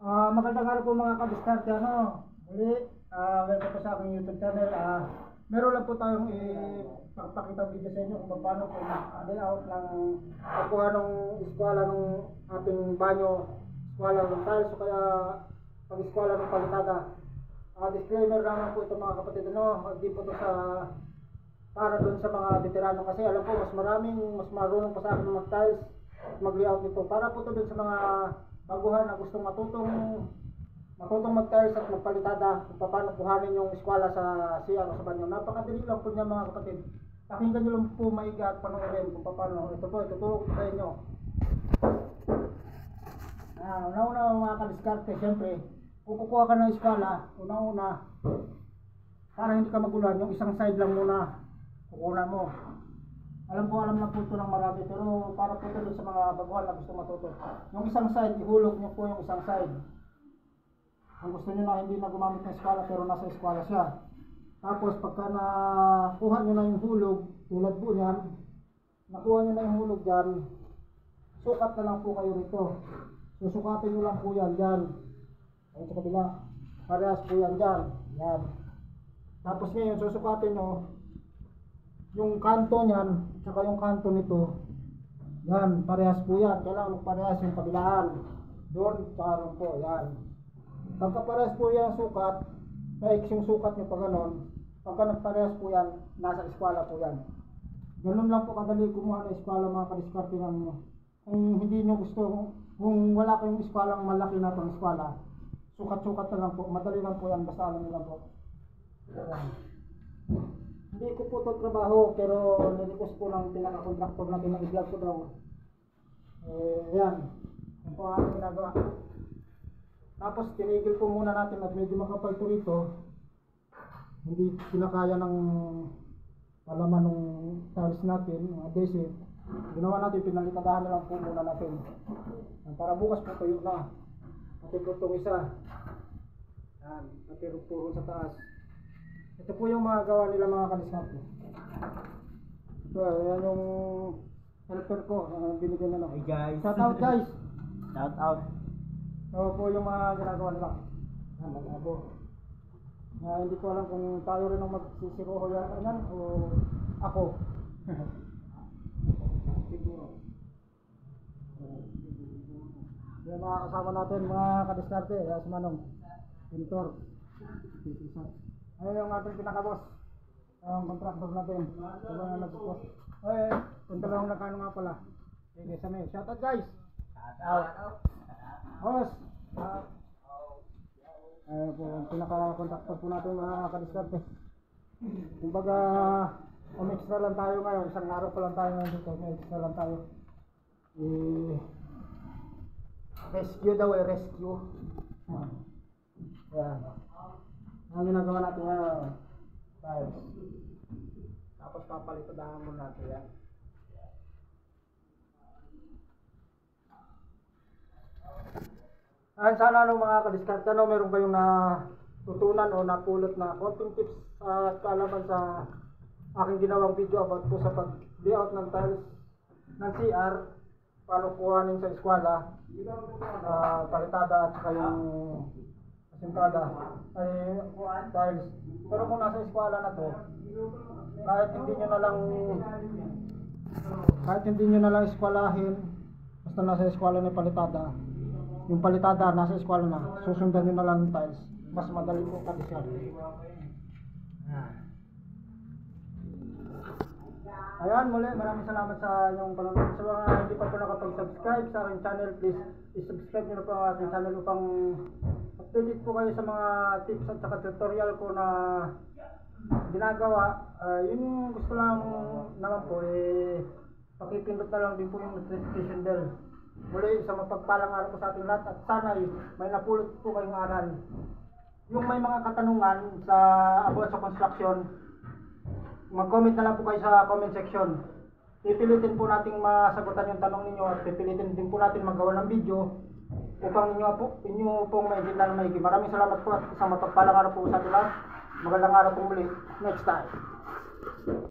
Magandang araw po mga kadiskarte. Muli, welcome po sa aking YouTube channel. Meron lang po tayong ipapakita video sa inyo kung paano po layout ng pagkuha ng eskwala ng ating banyo, eskwala ng tiles o kaya pag-eskwala ng palitada. Disclaimer naman po ito mga kapatid, hindi po ito para doon sa mga veterano kasi alam po mas marunong pa sa akin mag-tiles, mag-layout nito. Para po ito doon sa mga baguhan na gustong matutong mag-tiles at magpalitada kung paano kuhanin yung eskwala sa CR o sa banyo. Napakadali lang po niya mga kapatid. Pakinggan nyo lang po maiga at panoorin kung paano. Ito po, ituturo ko sa inyo. Una-una mga kadiskarte, siyempre, kung kukuha ka ng eskwala, una-una, para hindi ka maguluhan, yung isang side lang muna kukunan mo. Alam na po ito ng marami, pero para po ito sa mga baguhan na gusto matuto. Yung isang side, ihulog nyo po yung isang side. Kung gusto nyo na hindi na gumamit ng eskwala pero nasa eskwala siya. Tapos pagka nakuha nyo na yung hulog, tulad po yan, nakuha nyo na yung hulog dyan, sukat na lang po kayo rito. Susukatin nyo lang po yan dyan. Ayun sa kabila, parehas po yan dyan. Yan. Tapos ngayon, susukatin nyo yung kanto niyan, saka yung kanto nito. Yan, parehas po yan. Kailangan magparehas yung kabilaan. Doon, saka rin po, yan. Pagka parehas po yan sukat, paix yung sukat nyo pa ganon. Pagka nagparehas po yan, nasa eskwala po yan. Ganun lang po kadali kumuha ng eskwala mga kadiskarte namin. Kung hindi nyo gusto, kung wala kayong eskwalang malaki na itong eskwala, sukat-sukat na lang po. Madali lang po yan, basta alam nyo lang po. Yan. Hindi ko po ito trabaho, pero nirequest po ng pinaka-contractor na pinag-vlog ko daw. Yan. Yan po ang ginagawa. Tapos tinigil po muna natin at medyo makapal ito rito. Hindi kinakaya ng palaman ng tiles natin, ng adhesive. Ginawa natin, pinalitadahan na lang po muna natin. Para bukas po tuyo na. Pati po itong isa. Yan. Pati po sa taas. Ito po yung mga gawa nila mga kadiskarte. So, yan yung helper ko. Binigyan na lang. Hey guys. Shout out guys. Shout out. So po yung mga ginagawa nila. Yan, malabo. Hindi ko alam kung tayo rin ang magsisiroho yan o ako. Siguro. Yung mga kasama natin, mga kadiskarte, si Manong, Pintor, Isa. Ayun yung ating pinaka-boss. Ang contractor natin. Sabang na nag-boss. Punta lang nagkano nga pala. Sige, sa may. Shout out guys. Shout out. Boss. Ayun po, ang pinaka-contractor po natin mga kadiskarte. Kumbaga, extra lang tayo ngayon. Isang araw pa lang tayo ngayon dito. Extra lang tayo. Rescue daw rescue. Ayan. Ang ginagawa natin ngayon, tiles. Tapos papalitadahan mo natin yan. Sana mga kadiskarte, meron kayong natutunan o napulot na konting tips at kaalaman sa aking ginawang video about po sa pag-layout ng tiles ng CR, paano kuhanin sa eskwala, palitada at saka yung asintada ay tiles. Pero kung nasa eskwala na to, kahit hindi nyo na lang eskwalahin, basta nasa eskwala na palitada, yung palitada nasa eskwala na, susundan nyo na lang yung tiles, mas madali po kadiskarte. Ayan, muli maraming salamat sa inyong panonood. Sa mga hindi pa po nakapag-subscribe sa aking channel, please i-subscribe nyo na po ang aking channel upang updated po kayo sa mga tips at saka tutorial ko na ginagawa. Yung gusto lang naman po, pakipindot na lang din po yung notification bell. Muli, sa mapagpalang araw po sa ating lahat at sana may napulot po kayong aral. Yung may mga katanungan sa about sa construction, mag-comment na lang po kayo sa comment section. Pipilitin po nating masagutan yung tanong ninyo at pipilitin din po natin magawa ng video upang inyo pong maintindihan ng maigi. Maraming salamat po at isang mapagpalang araw po sa ating lahat. Magandang araw po muli. Next time.